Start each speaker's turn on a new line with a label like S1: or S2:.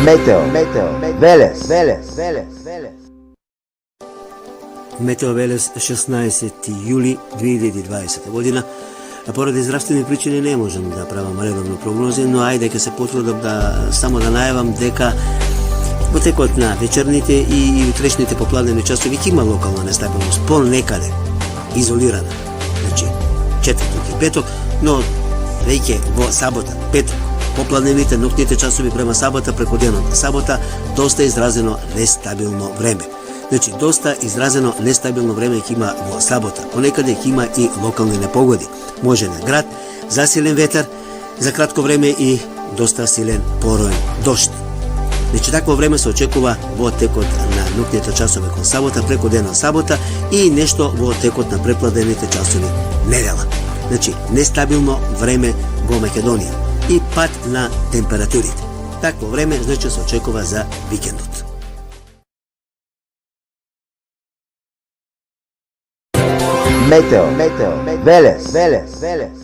S1: Meteo Велес.
S2: Метео Велес, 16. юли 2020 година. Поради здравствени причини не можам да правам редовно прогнози, но ајде ќе се потрудам само да најавам дека во текот на вечерните и утрешните попладневни часови ќе има локална нестабилност, понекаде изолирана. Значи, четврток и петок, но веќе во сабота, петок, попладневните ноќните часови према сабота, преку денот на сабота, доста изразено нестабилно време. Значи, доста изразено нестабилно време ќе има во сабота. Понекаде ќе има и локални непогоди. Може на град, засилен ветер, за кратко време и доста силен пороен дожд. Значи, такво време се очекува во текот на ноќните часови кон сабота, преку денот сабота и нешто во текот на препладените часови недела. Значи, нестабилно време во Македонија и пад на температурите. Такво време, значи, се очекува за викендот.
S1: Метео Велес.